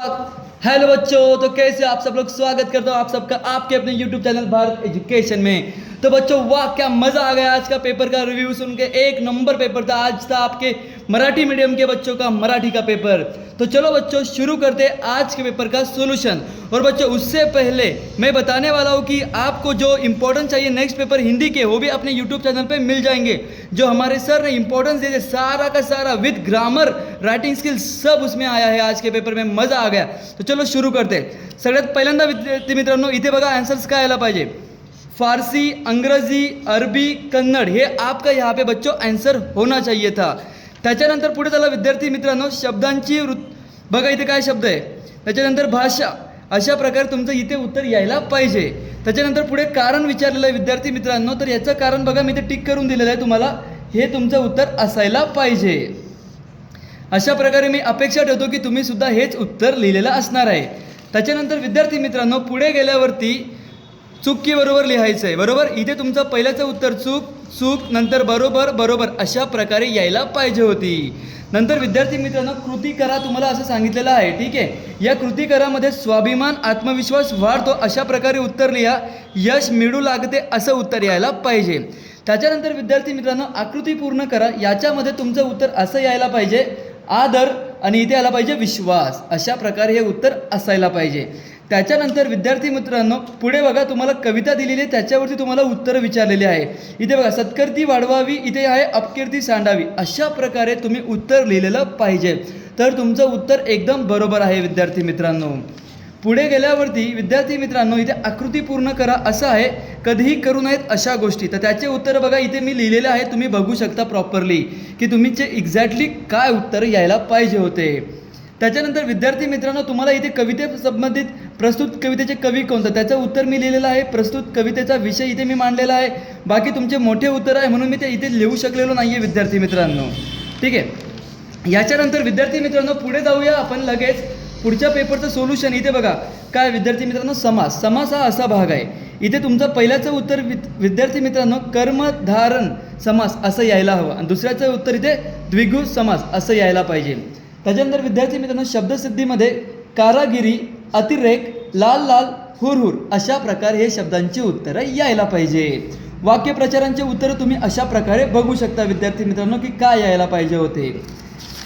Hello बच्चों, तो कैसे आप सब लोग। स्वागत करता हूँ आप सबका आपके अपने यूट्यूब चैनल भारत एजुकेशन में। तो बच्चों वाह क्या मज़ा आ गया आज का पेपर का रिव्यू सुन के। एक नंबर पेपर था आज। था आपके मराठी मीडियम के बच्चों का मराठी का पेपर। तो चलो बच्चों शुरू करते हैं आज के पेपर का सोल्यूशन। और बच्चों उससे पहले मैं बताने वाला हूँ कि आपको जो इंपॉर्टेंस चाहिए नेक्स्ट पेपर हिंदी के, वो भी अपने यूट्यूब चैनल पे मिल जाएंगे। जो हमारे सर ने इंपॉर्टेंस दिए सारा का सारा विद ग्रामर राइटिंग स्किल्स सब उसमें आया है आज के पेपर में। मजा आ गया। तो चलो सुरू करते। सगळ्यात पहिल्यांदा विद्यार्थी मित्रांनो इथे बघा आन्सर्स काय आला पाहिजे। फारसी, अंग्रेजी, अरबी, कन्नड हे आपका यहाँ पे बच्चों आन्सर होना चाहिए था। त्याच्यानंतर पुढे चला विद्यार्थी मित्रांनो शब्दांची बघा इथे काय शब्द आहे। त्याच्यानंतर भाषा, अशा प्रकारे तुमचं इथे उत्तर यायला पाहिजे। त्याच्यानंतर पुढे कारण विचारलेलं आहे विद्यार्थी मित्रांनो, तर याचं कारण बघा मी इथे टिक करून दिलेलं आहे तुम्हाला, हे तुमचं उत्तर असायला पाहिजे। अशा प्रकारे मी अपेक्षा ठेवतो की तुम्ही सुद्धा हेच उत्तर लिहिलेलं असणार आहे। त्याच्यानंतर विद्यार्थी मित्रांनो पुढे गेल्यावरती चूक बरोबर लिहायचं आहे। बरोबर इथे तुमचं पहिल्याचं उत्तर चूक चूक, नंतर बरोबर बरोबर अशा प्रकारे यायला पाहिजे होती। नंतर विद्यार्थी मित्रांनो कृती करा तुम्हाला असं सांगितलेलं आहे। ठीक आहे, या कृती करामध्ये स्वाभिमान आत्मविश्वास वाढतो अशा प्रकारे उत्तर लिहा। यश मिळू लागते असं उत्तर यायला पाहिजे। त्याच्यानंतर विद्यार्थी मित्रांनो आकृती पूर्ण करा, याच्यामध्ये तुमचं उत्तर असं यायला पाहिजे आदर आणि इथे आला पाहिजे विश्वास, अशा प्रकारे हे उत्तर असायला पाहिजे। त्याच्यानंतर विद्यार्थी मित्रांनो पुढे बघा तुम्हाला कविता दिलेली आहे, त्याच्यावरती तुम्हाला उत्तर विचारलेले आहे। इथे बघा सत्कीर्ती वाढवावी, इथे आहे अपकीर्ती सांडावी, अशा प्रकारे तुम्ही उत्तर लिहिलेलं पाहिजे। तर तुमचं उत्तर एकदम बरोबर आहे विद्यार्थी मित्रांनो। पुढे गेल्यावरती विद्यार्थी मित्रांनो इथे आकृती पूर्ण करा असं आहे, कधीही करू नयेत अशा गोष्टी। तर त्याचे उत्तर बघा इथे मी लिहिलेले आहे, तुम्ही बघू शकता प्रॉपरली की तुमचे एक्झॅक्टली काय उत्तर यायला पाहिजे होते। त्याच्यानंतर विद्यार्थी मित्रांनो तुम्हाला इथे कविते संबंधित प्रस्तुत कवितेचे कवी कोणतं त्याचं उत्तर मी लिहिलेलं आहे। प्रस्तुत कवितेचा विषय इथे मी मांडलेला आहे। बाकी तुमचे मोठे उत्तर आहे म्हणून मी ते इथे लिहू शकलेलो नाही आहे विद्यार्थी मित्रांनो। ठीक आहे, याच्यानंतर विद्यार्थी मित्रांनो पुढे जाऊया आपण लगेच पुढच्या पेपरचं सोल्युशन। इथे बघा काय विद्यार्थी मित्रांनो समास, समास हा असा भाग आहे। इथे तुमचं पहिल्याचं उत्तर विद्यार्थी मित्रांनो कर्मधारण समास असं यायला हवं आणि दुसऱ्याचं उत्तर इथे द्विगु समास असं यायला पाहिजे। त्याच्यानंतर विद्यार्थी मित्रांनो शब्दसिद्धीमध्ये कारागिरी, अतिरेक, लाल लाल, हुरहुर अशा प्रकारे हे शब्दांची उत्तरं यायला पाहिजे। वाक्यप्रचारांचे उत्तरं तुम्ही अशा प्रकारे बघू शकता विद्यार्थी मित्रांनो की काय यायला पाहिजे होते।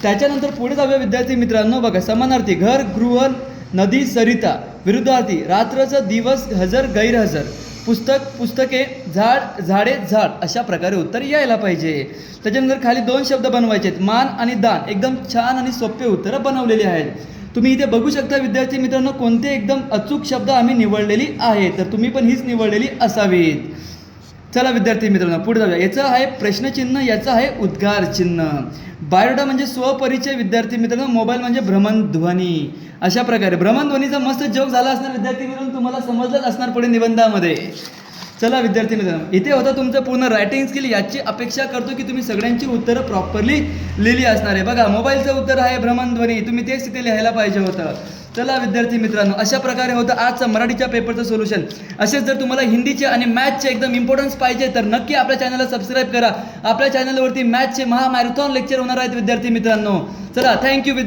त्याच्यानंतर पुढे जाऊया विद्यार्थी मित्रांनो बघा समानार्थी घर, गृह, नदी, सरिता, विरुद्धार्थी रात्रचं, दिवस, हजर, गैरहजर, पुस्तक, पुस्तके, झाड, झाडे, झाड अशा प्रकारे उत्तर यायला पाहिजे। त्याच्यानंतर खाली दोन शब्द बनवायचे आहेत, मान आणि दान, एकदम छान आणि सोपे उत्तरं बनवलेली आहेत। तुम्ही इथे बघू शकता विद्यार्थी मित्रांनो कोणते एकदम अचूक शब्द आम्ही निवडलेली आहे, तर तुम्ही पण हीच निवडलेली असावीत। चला विद्यार्थी मित्रांनो पुढे जाऊया। याचं आहे प्रश्नचिन्ह, याचं आहे उद्गार चिन्ह। बायोडाटा म्हणजे स्वपरिचय विद्यार्थी मित्रांनो, मोबाईल म्हणजे भ्रमणध्वनी, अशा प्रकारे भ्रमणध्वनीचा मस्त जोक झाला असणार विद्यार्थी मित्रांनो, तुम्हाला समजलंच असणार पुढे निबंधामध्ये। चला विद्यार्थी मित्रांनो इथे होतं तुमचं पूर्ण रायटिंग स्किल, याची अपेक्षा करतो की तुम्ही सगळ्यांची उत्तरं प्रॉपरली लिहिली असणार आहे। बघा मोबाईलचं उत्तर आहे भ्रमणध्वनी, तुम्ही तेच तिथे लिहायला पाहिजे होतं। चला विद्यार्थी मित्रांनो अशा प्रकारे होतं आजचा मराठीच्या पेपरचं सोल्युशन। असेच जर तुम्हाला हिंदीचे आणि मॅथचे एकदम इम्पॉर्टन्स पाहिजे तर नक्की आपल्या चॅनलला सबस्क्राईब करा। आपल्या चॅनलवरती मॅथचे महामॅरेथॉन लेक्चर होणार आहेत विद्यार्थी मित्रांनो। चला थँक्यू विद्यार्थी।